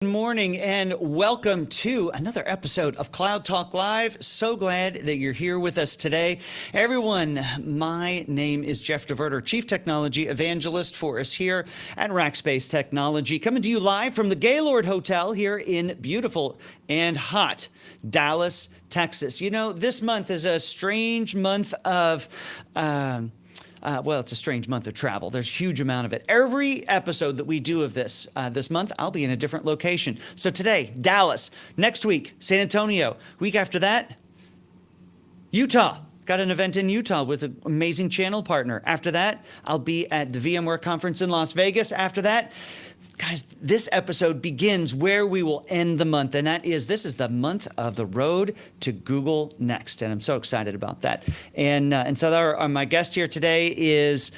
Good morning and welcome to another episode of Cloud Talk Live. So glad that you're here with us today. Everyone, my name is Jeff DeVerter, Chief Technology Evangelist for us here at Rackspace Technology, coming to you live from the Gaylord Hotel here in beautiful and hot Dallas, Texas. You know, this month is a strange month of it's a strange month of travel. There's a huge amount of it. Every episode that we do of this month, I'll be in a different location. So today, Dallas. Next week, San Antonio. Week after that, Utah. Got an event in Utah with an amazing channel partner. After that, I'll be at the VMware conference in Las Vegas. After that, guys, this episode begins where we will end the month, and this is the month of the road to Google Next, and I'm so excited about that. And so my guest here today is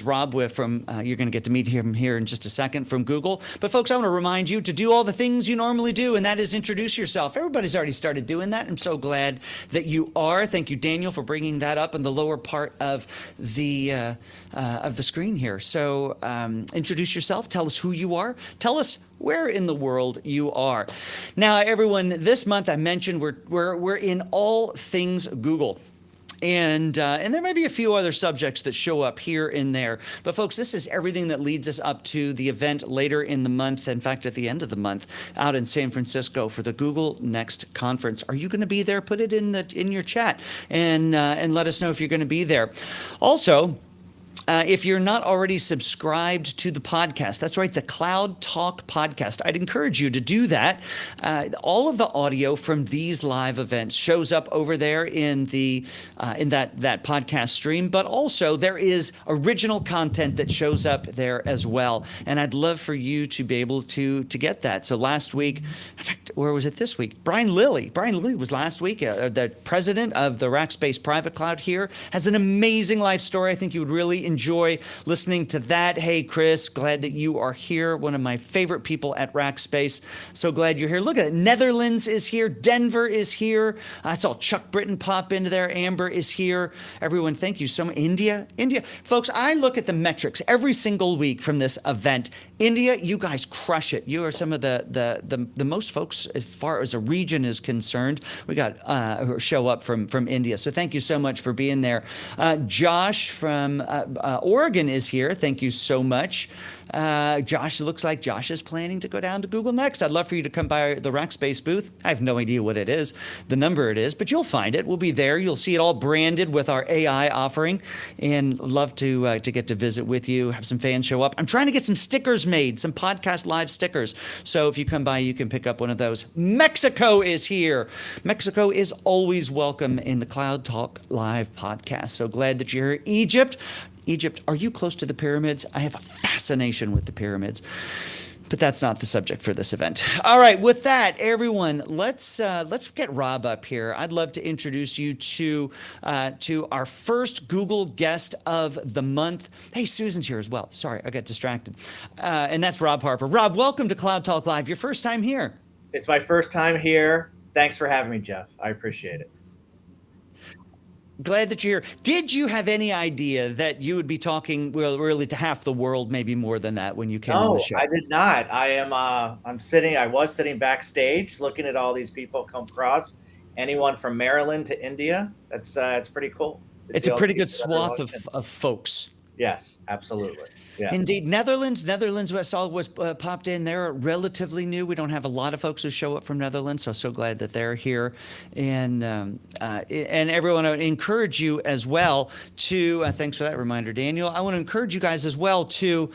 Rob from, you're going to get to meet him here in just a second, from Google. But folks, I want to remind you to do all the things you normally do, and that is introduce yourself. Everybody's already started doing that. I'm so glad that you are. Thank you, Daniel, for bringing that up in the lower part of the screen here. So introduce yourself. Tell us who you are. Tell us where in the world you are. Now, everyone, this month I mentioned we're in all things Google. And there may be a few other subjects that show up here and there. But folks, this is everything that leads us up to the event later in the month. In fact, at the end of the month, out in San Francisco for the Google Next conference. Are you going to be there? Put it in your chat and let us know if you're going to be there. Also, if you're not already subscribed to the podcast, that's right, the Cloud Talk podcast, I'd encourage you to do that. All of the audio from these live events shows up over there in that podcast stream, but also there is original content that shows up there as well. And I'd love for you to be able to get that. So last week, in fact, where was it this week? Brian Lilly was last week, the president of the Rackspace private cloud here, has an amazing life story. I think you would really enjoy listening to that. Hey, Chris, glad that you are here. One of my favorite people at Rackspace. So glad you're here. Look at it. Netherlands is here. Denver is here. I saw Chuck Britton pop into there. Amber is here. Everyone, thank you so much. India. Folks, I look at the metrics every single week from this event. India, you guys crush it. You are some of the most folks as far as a region is concerned. We got who show up from India. So thank you so much for being there. Josh from Oregon is here. Thank you so much. Josh, it looks like Josh is planning to go down to Google Next. I'd love for you to come by the Rackspace booth. I have no idea what it is, the number it is, but you'll find it. We'll be there. You'll see it all branded with our AI offering, and love to get to visit with you, have some fans show up. I'm trying to get some stickers made, some podcast live stickers. So if you come by, you can pick up one of those. Mexico is here. Mexico is always welcome in the Cloud Talk Live podcast. So glad that you're here. Egypt, are you close to the pyramids? I have a fascination with the pyramids, but that's not the subject for this event. All right, with that, everyone, let's get Rob up here. I'd love to introduce you to our first Google guest of the month. Hey, Susan's here as well. Sorry, I got distracted. And that's Rob Harper. Rob, welcome to Cloud Talk Live. Your first time here. It's my first time here. Thanks for having me, Jeff. I appreciate it. Glad that you're here. Did you have any idea that you would be talking really to half the world, maybe more than that, when you came on the show? No, I did not. I was sitting backstage looking at all these people come across. Anyone from Maryland to India. It's pretty cool. It's a pretty good swath of folks. Yes, absolutely. Yeah. Indeed. Netherlands, I saw was popped in. They're relatively new. We don't have a lot of folks who show up from Netherlands, so glad that they're here. And everyone, I would encourage you as well to, thanks for that reminder, Daniel. I want to encourage you guys as well to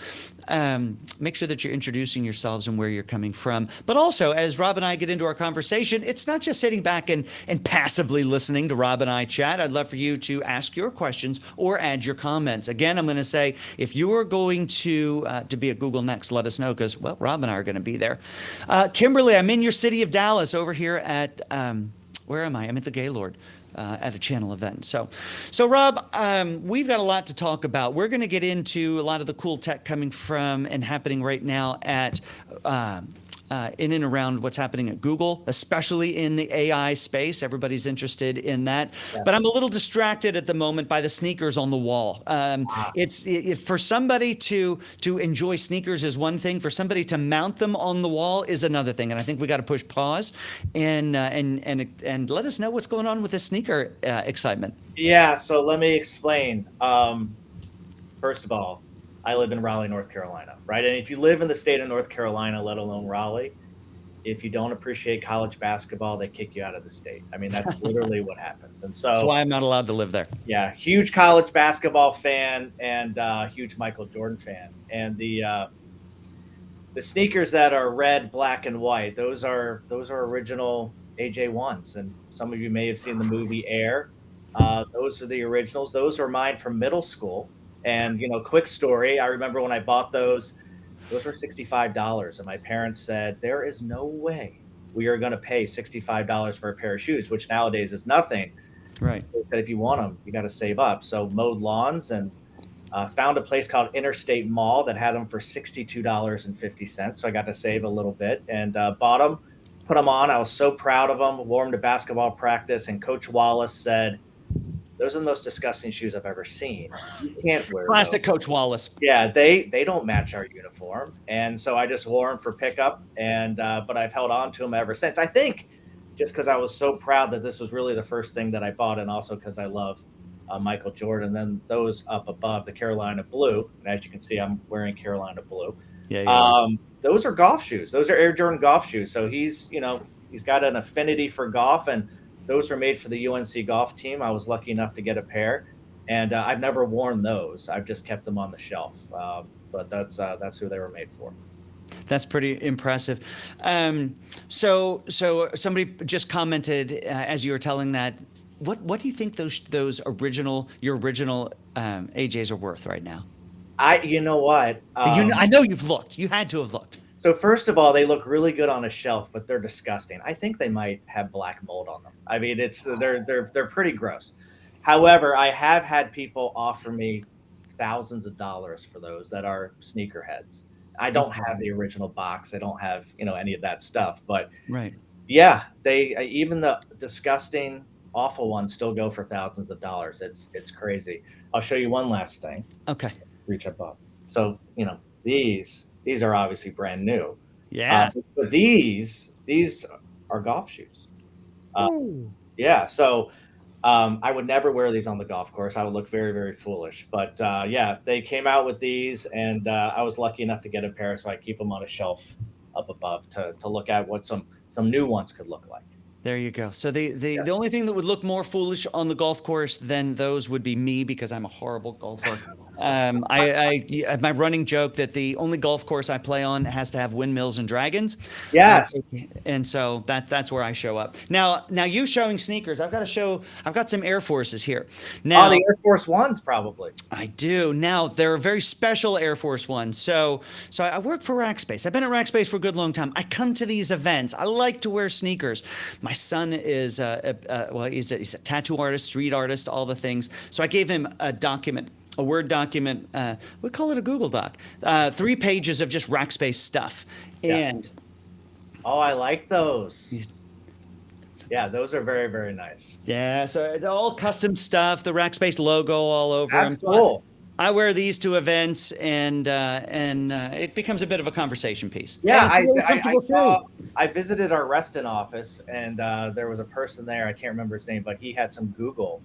make sure that you're introducing yourselves and where you're coming from. But also, as Rob and I get into our conversation, it's not just sitting back and passively listening to Rob and I chat. I'd love for you to ask your questions or add your comments. Again, I'm going to say, if you are going to be at Google Next, let us know, because, well, Rob and I are going to be there. Kimberly, I'm in your city of Dallas over here at, where am I? I'm at the Gaylord. At a channel event. So Rob, we've got a lot to talk about. We're going to get into a lot of the cool tech coming from and happening right now at in and around what's happening at Google, especially in the AI space. Everybody's interested in that. Yeah. But I'm a little distracted at the moment by the sneakers on the wall. For somebody to enjoy sneakers is one thing. For somebody to mount them on the wall is another thing. And I think we got to push pause and let us know what's going on with the sneaker excitement. Yeah. So let me explain. First of all, I live in Raleigh, North Carolina, right? And if you live in the state of North Carolina, let alone Raleigh, if you don't appreciate college basketball, they kick you out of the state. I mean, that's literally what happens. And That's so, why I'm not allowed to live there. yeah, huge college basketball fan and huge Michael Jordan fan. And the sneakers that are red, black, and white, those are original AJ1s. And some of you may have seen the movie Air. Those are the originals. Those are mine from middle school. And, quick story, I remember when I bought those were $65. And my parents said, there is no way we are going to pay $65 for a pair of shoes, which nowadays is nothing. Right. They said, if you want them, you got to save up. So mowed lawns and found a place called Interstate Mall that had them for $62.50. So I got to save a little bit and bought them, put them on. I was so proud of them, wore them to basketball practice. And Coach Wallace said, those are the most disgusting shoes I've ever seen. You can't wear Classic those. Coach Wallace. Yeah, they don't match our uniform. And so I just wore them for pickup. And but I've held on to them ever since. I think just because I was so proud that this was really the first thing that I bought, and also because I love Michael Jordan. Then those up above, the Carolina blue. And as you can see, I'm wearing Carolina blue. Yeah. Those are golf shoes. Those are Air Jordan golf shoes. So he's got an affinity for golf, and those were made for the UNC golf team. I was lucky enough to get a pair, and I've never worn those. I've just kept them on the shelf. But that's who they were made for. That's pretty impressive. So somebody just commented as you were telling that. What do you think your original AJs are worth right now? You know what? I know you've looked. You had to have looked. So first of all, they look really good on a shelf, but they're disgusting. I think they might have black mold on them. I mean, they're pretty gross. However, I have had people offer me thousands of dollars for those that are sneakerheads. I don't have the original box. I don't have any of that stuff. But right, yeah, they even the disgusting, awful ones still go for thousands of dollars. It's crazy. I'll show you one last thing. Okay. Reach up. So these are obviously brand new. Yeah. But these are golf shoes. Yeah. So I would never wear these on the golf course. I would look very, very foolish. But yeah, they came out with these, and I was lucky enough to get a pair, so I keep them on a shelf up above to look at what some new ones could look like. There you go. So the only thing that would look more foolish on the golf course than those would be me, because I'm a horrible golfer. My running joke that the only golf course I play on has to have windmills and dragons. Yes. And so that's where I show up. Now you showing sneakers. I've got some Air Forces here. Now, the Air Force Ones, probably. I do. Now, they're a very special Air Force Ones. So I work for Rackspace. I've been at Rackspace for a good long time. I come to these events. I like to wear sneakers. My son is he's a tattoo artist, street artist, all the things. So I gave him a Word document. We call it a Google Doc. 3 pages of just Rackspace stuff. And I like those. Yeah, those are very, very nice. Yeah, so it's all custom stuff. The Rackspace logo all over them. That's cool. I wear these to events, and it becomes a bit of a conversation piece. Yeah, I visited our Reston office, and there was a person there. I can't remember his name, but he had some Google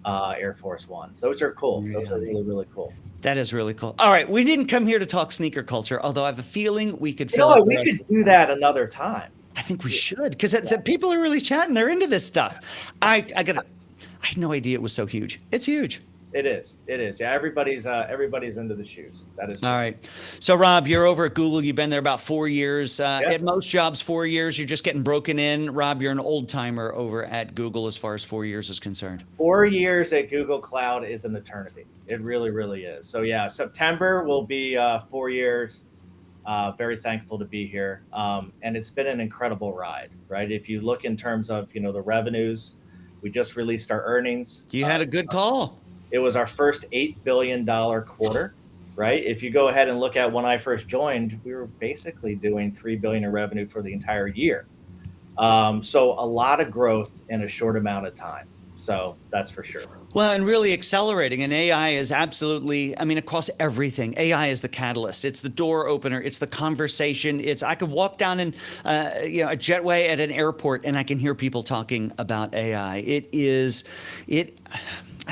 Air Force Ones. Those are cool. Really? Those are really, really cool. That is really cool. All right, we didn't come here to talk sneaker culture, although I have a feeling we could we could do that another time. I think we should, because the people are really chatting. They're into this stuff. I had no idea it was so huge. It's huge. It is. Yeah, everybody's into the shoes. That is. All right. So Rob, you're over at Google. You've been there about 4 years. At most jobs, 4 years. You're just getting broken in. Rob, you're an old timer over at Google as far as 4 years is concerned. 4 years at Google Cloud is an eternity. It really, really is. So yeah, September will be 4 years. Very thankful to be here. And it's been an incredible ride, right? If you look in terms of, the revenues, we just released our earnings. You had a good call. It was our first $8 billion quarter. right? If you go ahead and look at when I first joined, we were basically doing 3 billion in revenue for the entire year. So a lot of growth in a short amount of time. So that's for sure. Well, and really accelerating. And AI is absolutely, I mean, across everything. AI is the catalyst. It's the door opener. It's the conversation. I could walk down in a jetway at an airport and I can hear people talking about AI.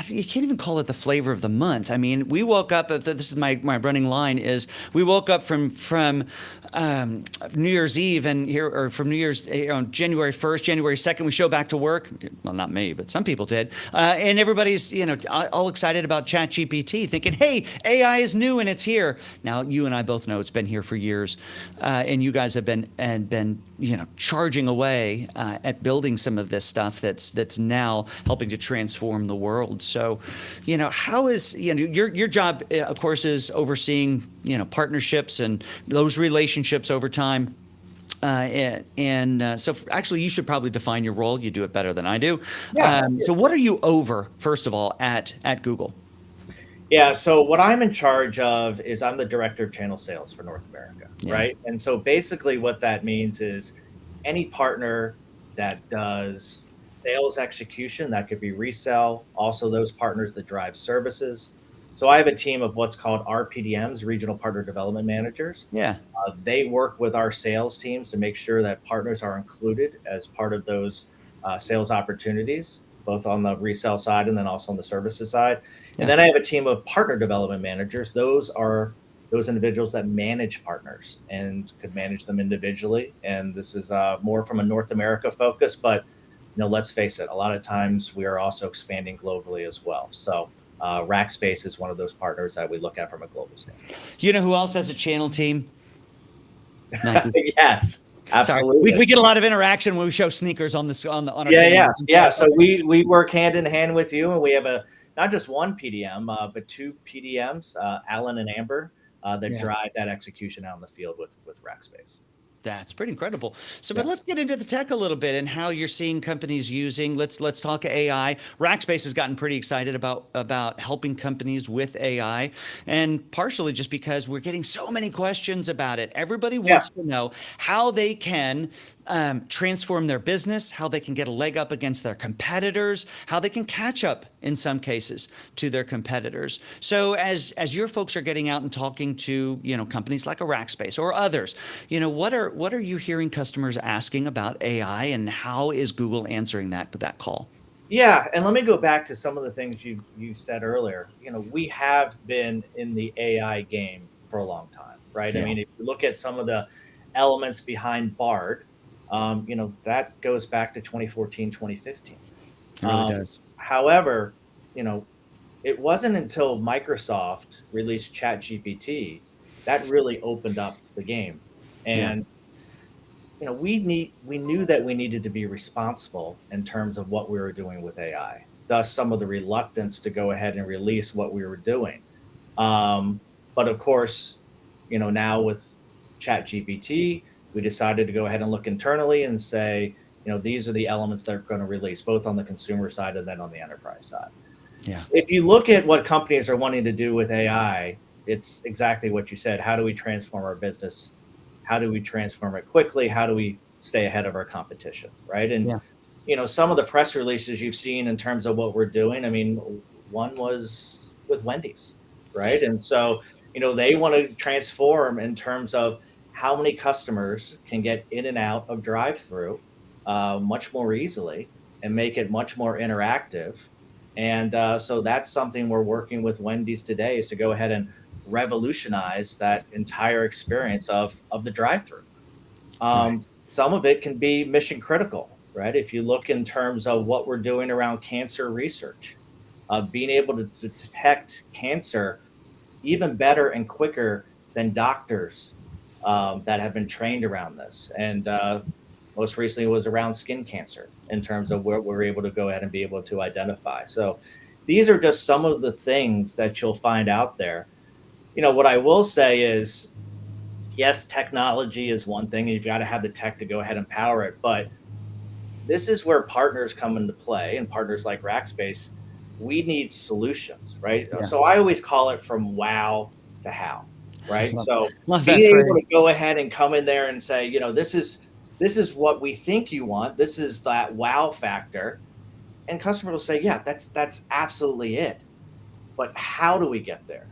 You can't even call it the flavor of the month. I mean, we woke up. This is my running line is we woke up from New Year's Eve and here or from New Year's January 1st, January 2nd. We show back to work. Well, not me, but some people did, and everybody's all excited about ChatGPT, thinking, "Hey, AI is new and it's here." Now, you and I both know it's been here for years, and you guys have been charging away at building some of this stuff that's now helping to transform the world. So, how is your job, of course, is overseeing partnerships and those relationships over time. So actually, you should probably define your role. You do it better than I do. Yeah. So what are you over, first of all, at Google? Yeah. So what I'm in charge of is I'm the director of channel sales for North America, right? And so basically what that means is any partner that does sales execution, that could be resell, also those partners that drive services. So I have a team of what's called RPDMs, Regional Partner Development Managers. Yeah. They work with our sales teams to make sure that partners are included as part of those sales opportunities, both on the resell side and then also on the services side. And then I have a team of partner development managers. Those are those individuals that manage partners and could manage them individually. And this is more from a North America focus, but let's face it, a lot of times we are also expanding globally as well. So Rackspace is one of those partners that we look at from a global standpoint. You know who else has a channel team? Yes, absolutely. Sorry. We get a lot of interaction when we show sneakers on our yeah. So we work hand in hand with you, and we have not just one PDM, but two PDMs, Alan and Amber, that drive that execution out in the field with Rackspace. That's pretty incredible. So, but let's get into the tech a little bit and how you're seeing companies using. Let's talk AI. Rackspace has gotten pretty excited about helping companies with AI, and partially just because we're getting so many questions about it. Everybody wants to know how they can transform their business, how they can get a leg up against their competitors, how they can catch up in some cases to their competitors. So, as your folks are getting out and talking to companies like a Rackspace or others, what are you hearing customers asking about AI, and how is Google answering that call? Yeah, and let me go back to some of the things you said earlier. We have been in the AI game for a long time, right? Yeah. I mean, if you look at some of the elements behind Bard, that goes back to 2014, 2015. It really does. However, it wasn't until Microsoft released ChatGPT that really opened up the game. And we knew that we needed to be responsible in terms of what we were doing with AI. Thus, some of the reluctance to go ahead and release what we were doing. But of course, now with ChatGPT, we decided to go ahead and look internally and say, these are the elements that are going to release, both on the consumer side and then on the enterprise side. Yeah. If you look at what companies are wanting to do with AI, it's exactly what you said. How do we transform our business? How do we transform it quickly? How do we stay ahead of our competition, right? And, some of the press releases you've seen in terms of what we're doing, I mean, one was with Wendy's, right? And so, they want to transform in terms of how many customers can get in and out of drive-through much more easily and make it much more interactive. And so that's something we're working with Wendy's today, is to go ahead and revolutionize that entire experience of the drive-through. Some of it can be mission critical, right? If you look in terms of what we're doing around cancer research, being able to detect cancer even better and quicker than doctors that have been trained around this. And most recently was around skin cancer in terms of where we're able to go ahead and be able to identify. So these are just some of the things that you'll find out there. What I will say is, yes, technology is one thing, and you've got to have the tech to go ahead and power it. But this is where partners come into play, and partners like Rackspace, we need solutions, right? Yeah. So I always call it from wow to how, right? So Love that being able phrase. to go ahead and come in there and say, this is what we think you want. This is that wow factor. And customer will say, yeah, that's absolutely it. But how do we get there?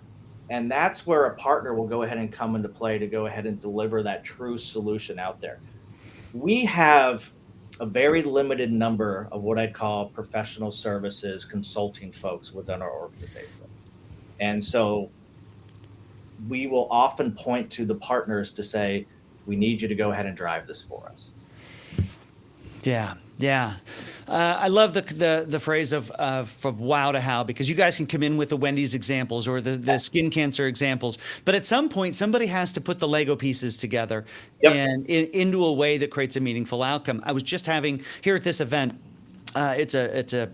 And that's where a partner will go ahead and come into play to go ahead and deliver that true solution out there. We have a very limited number of what I'd call professional services consulting folks within our organization. And so we will often point to the partners to say, we need you to go ahead and drive this for us. Yeah, yeah. I love the phrase of wow to how, because you guys can come in with the Wendy's examples or the skin cancer examples, but at some point somebody has to put the Lego pieces together Yep. and into a way that creates a meaningful outcome. I was just having here at this event. It's a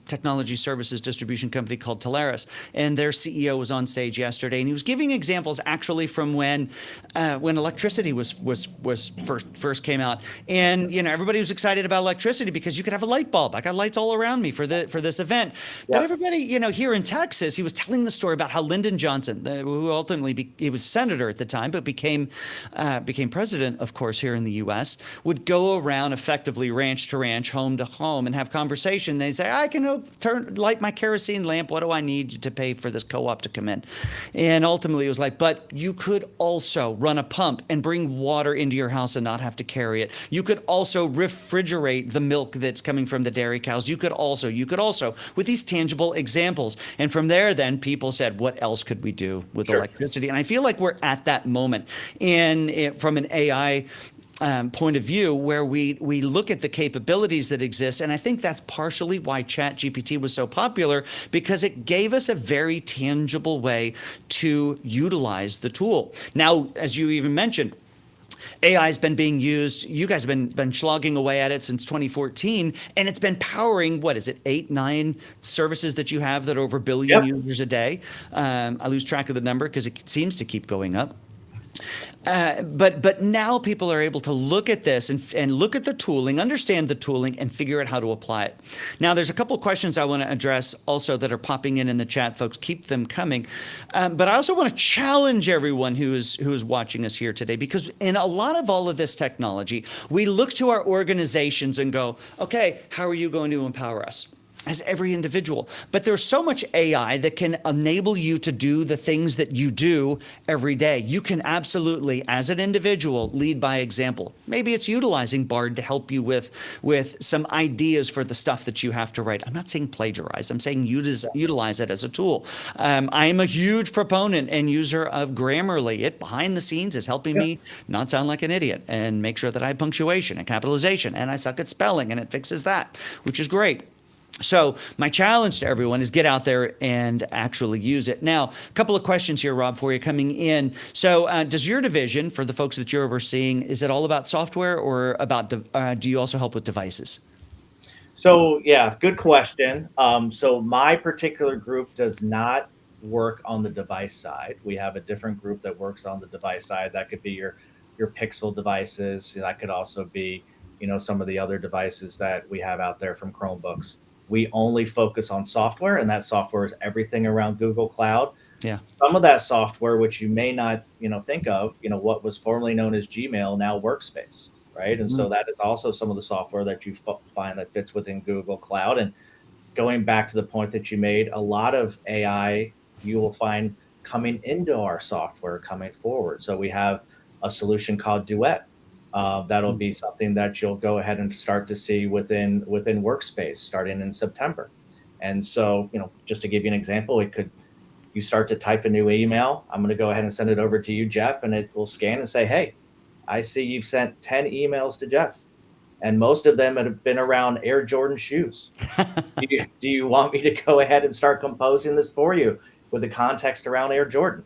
technology services distribution company called Teleris, and their CEO was on stage yesterday, and he was giving examples actually from when electricity was first came out, and everybody was excited about electricity because you could have a light bulb. I got lights all around me for this event, but Yep. everybody here in Texas, he was telling the story about how Lyndon Johnson, who ultimately he was senator at the time, but became president, of course, here in the U.S., would go around effectively ranch to ranch, home to home, and have conversation. They say, I can light my kerosene lamp. What do I need to pay for this co-op to come in? And ultimately it was like, but you could also run a pump and bring water into your house and not have to carry it. You could also refrigerate the milk that's coming from the dairy cows. You could also, with these tangible examples. And from there, then people said, what else could we do with Sure. electricity? And I feel like we're at that moment. And from an AI point of view, where we look at the capabilities that exist. And I think that's partially why ChatGPT was so popular, because it gave us a very tangible way to utilize the tool. Now, as you even mentioned, AI has been being used. You guys have been slogging away at it since 2014, and it's been powering, what is it, 8, 9 services that you have that are over a billion Yep. users a day. I lose track of the number because it seems to keep going up. But now people are able to look at this and look at the tooling, understand the tooling, and figure out how to apply it. Now, there's a couple of questions I want to address also that are popping in the chat, folks. Keep them coming. But I also want to challenge everyone who is watching us here today, because in a lot of all of this technology, we look to our organizations and go, okay, how are you going to empower us? As every individual. But there's so much AI that can enable you to do the things that you do every day. You can absolutely, as an individual, lead by example. Maybe it's utilizing Bard to help you with some ideas for the stuff that you have to write. I'm not saying plagiarize. I'm saying utilize it as a tool. I am a huge proponent and user of Grammarly. It behind the scenes is helping me not sound like an idiot and make sure that I have punctuation and capitalization, and I suck at spelling, and it fixes that, which is great. So my challenge to everyone is get out there and actually use it. Now, a couple of questions here, Rob, for you coming in. So does your division, for the folks that you're overseeing, is it all about software, or about do you also help with devices? So yeah, good question. So my particular group does not work on the device side. We have a different group that works on the device side. That could be your Pixel devices. That could also be some of the other devices that we have out there from Chromebooks. We only focus on software, and that software is everything around Google Cloud. Yeah. Some of that software, which you may not, think of, what was formerly known as Gmail, now Workspace, right? And so that is also some of the software that you find that fits within Google Cloud. And going back to the point that you made, a lot of AI you will find coming into our software coming forward. So we have a solution called Duet. That'll be something that you'll go ahead and start to see within Workspace starting in September. And so, just to give you an example, you start to type a new email. I'm going to go ahead and send it over to you, Jeff, and it will scan and say, hey, I see you've sent 10 emails to Jeff, and most of them have been around Air Jordan shoes. Do you want me to go ahead and start composing this for you with the context around Air Jordan?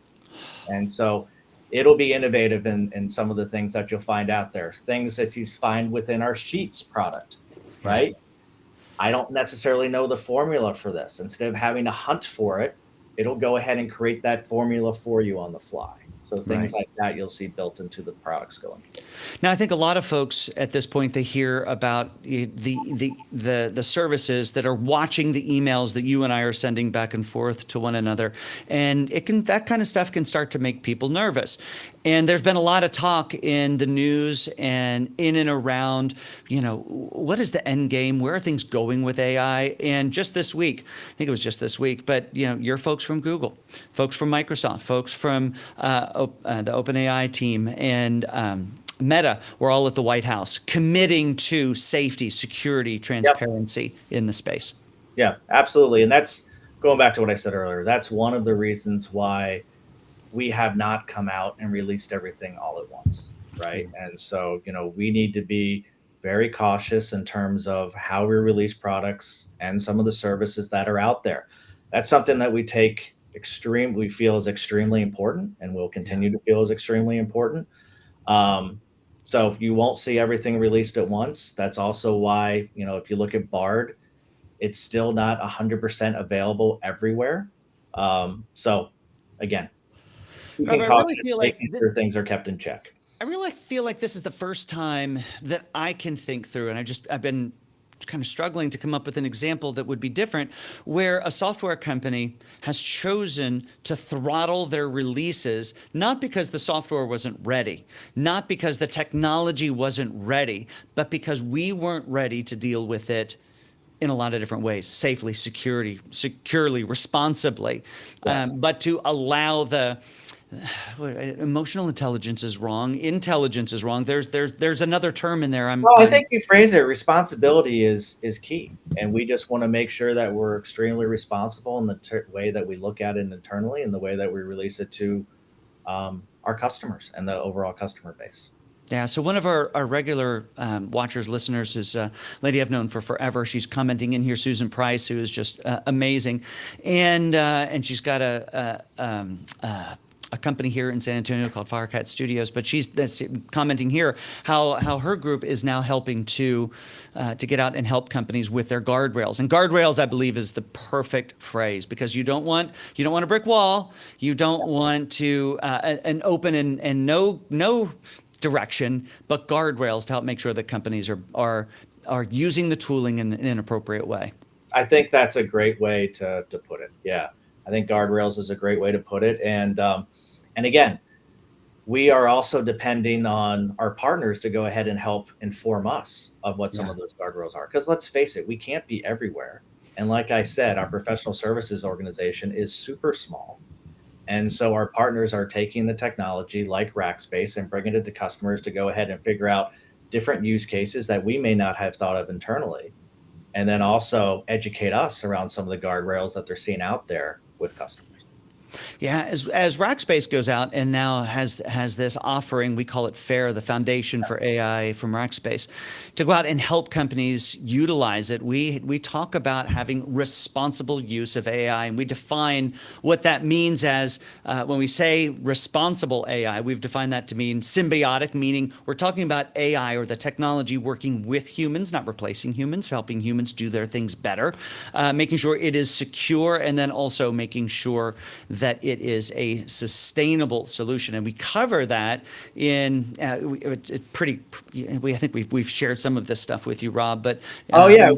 And so it'll be innovative in some of the things that you'll find out there. Things if you find within our Sheets product, right? I don't necessarily know the formula for this. Instead of having to hunt for it, it'll go ahead and create that formula for you on the fly. So things Right. like that you'll see built into the products going forward. Now, I think a lot of folks at this point, they hear about the services that are watching the emails that you and I are sending back and forth to one another, and that kind of stuff can start to make people nervous. And there's been a lot of talk in the news and in and around, what is the end game? Where are things going with AI? And just this week, I think it was just this week, but your folks from Google, folks from Microsoft, folks from the OpenAI team, and Meta were all at the White House committing to safety, security, Yep. transparency in the space. Yeah, absolutely. And that's going back to what I said earlier. That's one of the reasons why we have not come out and released everything all at once, right? And so, we need to be very cautious in terms of how we release products and some of the services that are out there. That's something that we feel is extremely important, and will continue to feel is extremely important. So you won't see everything released at once. That's also why, if you look at Bard, it's still not 100% available everywhere. So again, Rob, keeping I really cautious, feel like making sure things are kept in check. this is the first time that I can think through, and I've been kind of struggling to come up with an example that would be different, where a software company has chosen to throttle their releases, not because the software wasn't ready, not because the technology wasn't ready, but because we weren't ready to deal with it in a lot of different ways, safely, securely, responsibly. Yes. But to allow emotional intelligence is wrong. Intelligence is wrong. There's another term in there. Well, I think you phrase it. Responsibility is key, and we just want to make sure that we're extremely responsible in the way that we look at it internally, and the way that we release it to our customers and the overall customer base. Yeah, so one of our regular watchers, listeners, is a lady I've known for forever. She's commenting in here, Susan Price, who is just amazing, and she's got a company here in San Antonio called Firecat Studios. But that's commenting here how her group is now helping to get out and help companies with their guardrails. And guardrails, I believe, is the perfect phrase, because you don't want a brick wall, you don't want to an open and no direction, but guardrails to help make sure that companies are using the tooling in an appropriate way. I think that's a great way to put it. Yeah, I think guardrails is a great way to put it. And again, we are also depending on our partners to go ahead and help inform us of what some of those guardrails are. Because let's face it, we can't be everywhere. And like I said, our professional services organization is super small. And so our partners are taking the technology like Rackspace and bringing it to customers to go ahead and figure out different use cases that we may not have thought of internally, and then also educate us around some of the guardrails that they're seeing out there with customers. Yeah, as Rackspace goes out and now has this offering, we call it FAIR, the Foundation for AI from Rackspace, to go out and help companies utilize it. We talk about having responsible use of AI, and we define what that means as when we say responsible AI, we've defined that to mean symbiotic, meaning we're talking about AI or the technology working with humans, not replacing humans, helping humans do their things better, making sure it is secure, and then also making sure that it is a sustainable solution. And we cover that in I think we've shared some of this stuff with you, Rob, but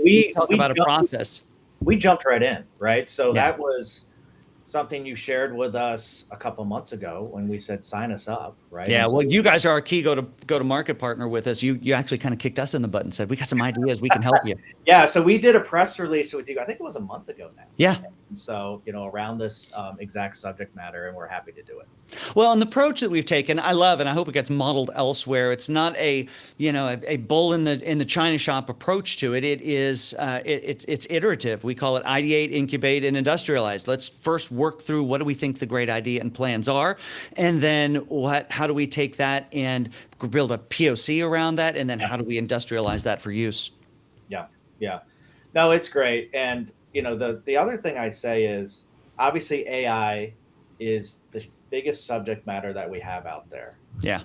we talk about a process. We jumped right in, right? So that was something you shared with us a couple months ago when we said sign us up, right? Yeah, well, you guys are our key go to market partner with us. You actually kind of kicked us in the butt and said, we got some ideas, we can help you. Yeah, so we did a press release with you. I think it was a month ago now. Yeah. And so, around this exact subject matter, and we're happy to do it. Well, and the approach that we've taken, I love, and I hope it gets modeled elsewhere. It's not a bull in the china shop approach to it. It is it's iterative. We call it ideate, incubate, and industrialize. Let's first work through what do we think the great idea and plans are, and then how do we take that and build a POC around that, and then how do we industrialize that for use? Yeah. No, it's great. And the other thing I'd say is obviously AI is the biggest subject matter that we have out there. Yeah.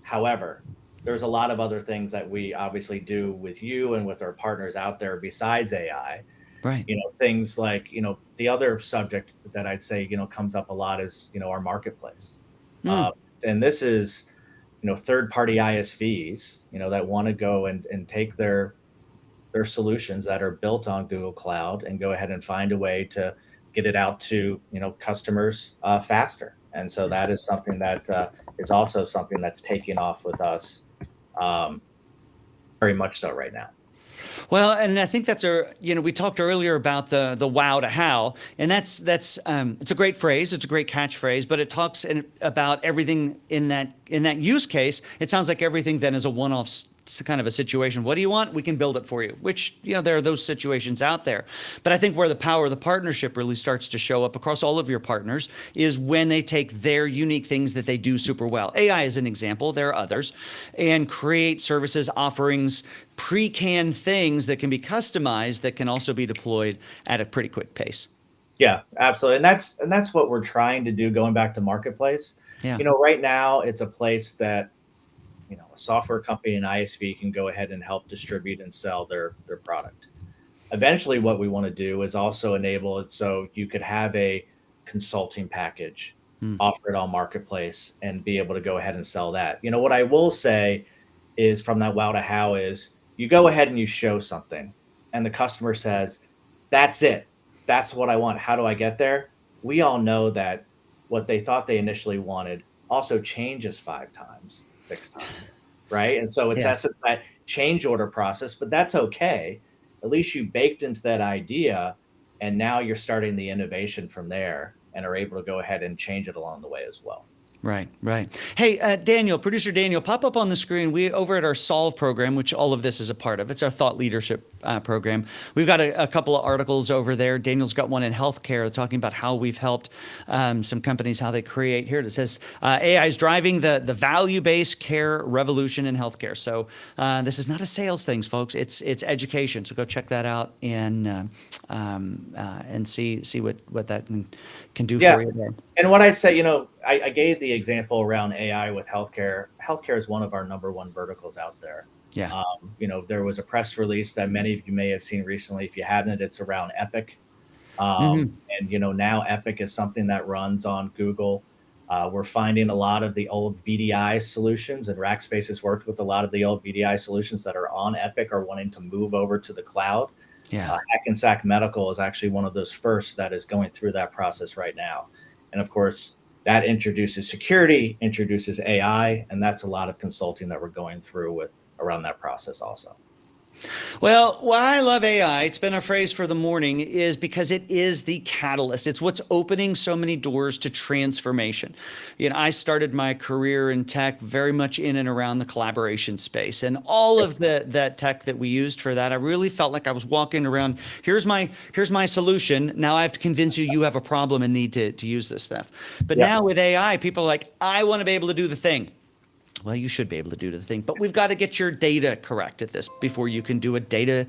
However, there's a lot of other things that we obviously do with you and with our partners out there besides AI. Right. Things like, the other subject that I'd say, comes up a lot is, our marketplace. Mm. And this is, third-party ISVs, that want to go and take their solutions that are built on Google Cloud and go ahead and find a way to get it out to customers faster. And so that is something that is also something that's taking off with us, um, very much so right now. Well, and I think that's we talked earlier about the wow to how, and that's it's a great phrase, it's a great catchphrase, but it talks about everything in that use case. It sounds like everything then is a one-off kind of a situation. What do you want? We can build it for you, which, there are those situations out there. But I think where the power of the partnership really starts to show up across all of your partners is when they take their unique things that they do super well. AI is an example, there are others, and create services, offerings, pre-canned things that can be customized that can also be deployed at a pretty quick pace. Yeah, absolutely. And that's what we're trying to do going back to marketplace. Yeah. Right now it's a place that a software company and ISV can go ahead and help distribute and sell their product. Eventually, what we want to do is also enable it so you could have a consulting package, Mm. offer it on marketplace, and be able to go ahead and sell that. What I will say is from that wow to how is you go ahead and you show something, and the customer says, "That's it. That's what I want. How do I get there?" We all know that what they thought they initially wanted also changes 5 times, 6 times, right? And so it's Yeah. essence that change order process, but that's okay. At least you baked into that idea, and now you're starting the innovation from there and are able to go ahead and change it along the way as well. Right, right. Hey, Daniel, producer Daniel, pop up on the screen. We over at our Solve program, which all of this is a part of. It's our thought leadership program. We've got a couple of articles over there. Daniel's got one in healthcare talking about how we've helped some companies, how they create. Here it says AI is driving the value-based care revolution in healthcare. So this is not a sales thing, folks. It's education. So go check that out and see what that can do Yeah. for you there. And what I say, I gave the example around AI with healthcare. Healthcare is one of our number one verticals out there. Yeah. There was a press release that many of you may have seen recently. If you hadn't, it's around Epic. Hmm. And now Epic is something that runs on Google. We're finding a lot of the old VDI solutions, and Rackspace has worked with a lot of the old VDI solutions that are on Epic are wanting to move over to the cloud. Yeah. Hackensack Medical is actually one of those first that is going through that process right now. And of course, that introduces security, introduces AI, and that's a lot of consulting that we're going through with around that process also. Well, why I love AI, it's been a phrase for the morning, is because it is the catalyst. It's what's opening so many doors to transformation. I started my career in tech very much in and around the collaboration space, and all of that tech that we used for that, I really felt like I was walking around. Here's my solution. Now I have to convince you have a problem and need to use this stuff. But Yep. now with AI, people are like, I want to be able to do the thing. Well, you should be able to do the thing, but we've got to get your data correct at this before you can do a data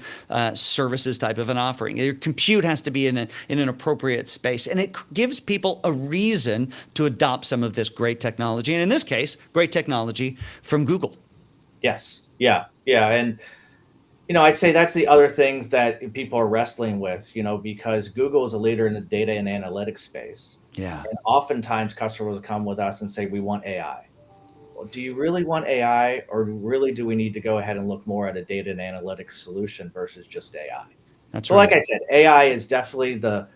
services type of an offering. Your compute has to be in an appropriate space, and it gives people a reason to adopt some of this great technology, and in this case, great technology from Google. Yes. Yeah. Yeah. And I'd say that's the other things that people are wrestling with, because Google is a leader in the data and analytics space. Yeah. And oftentimes customers will come with us and say, we want AI. Well, do you really want AI, or really do we need to go ahead and look more at a data and analytics solution versus just AI? That's So right. like I said, AI is definitely the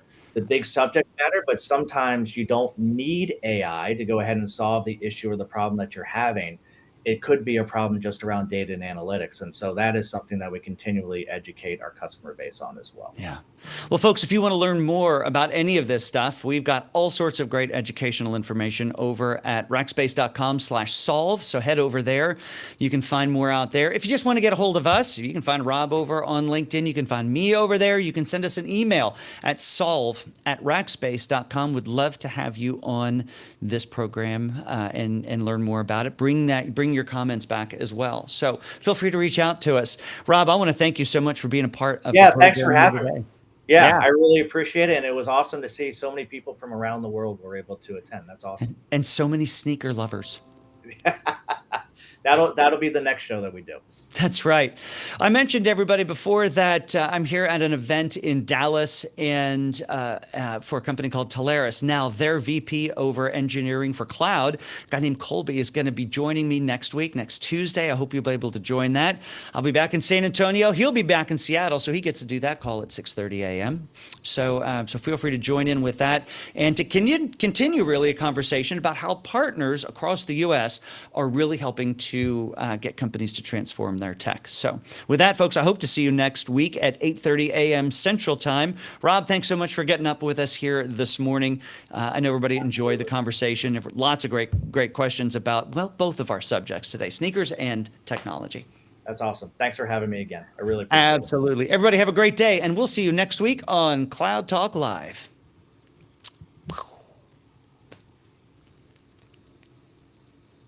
big subject matter, but sometimes you don't need AI to go ahead and solve the issue or the problem that you're having. It could be a problem just around data and analytics. And so that is something that we continually educate our customer base on as well. Yeah. Well, folks, if you want to learn more about any of this stuff, we've got all sorts of great educational information over at rackspace.com/solve. So head over there. You can find more out there. If you just want to get a hold of us, you can find Rob over on LinkedIn. You can find me over there. You can send us an email at solve@rackspace.com. Would love to have you on this program and learn more about it. Bring your comments back as well. So feel free to reach out to us. Rob, I want to thank you so much for being a part of the program. Thanks for having today. me. Yeah, I really appreciate it. And it was awesome to see so many people from around the world were able to attend. That's awesome. And so many sneaker lovers. That'll be the next show that we do. That's right. I mentioned to everybody before that I'm here at an event in Dallas and for a company called Teleris. Now, their VP over engineering for cloud, a guy named Colby, is going to be joining me next week, next Tuesday. I hope you'll be able to join that. I'll be back in San Antonio. He'll be back in Seattle, so he gets to do that call at 6:30 a.m. So feel free to join in with that and to continue really a conversation about how partners across the U.S. are really helping to get companies to transform their tech. So with that, folks, I hope to see you next week at 8:30 a.m. Central Time. Rob, thanks so much for getting up with us here this morning. I know everybody enjoyed the conversation. There were lots of great questions about, well, both of our subjects today, sneakers and technology. That's awesome. Thanks for having me again. I really appreciate it. Absolutely. Everybody have a great day, and we'll see you next week on Cloud Talk Live.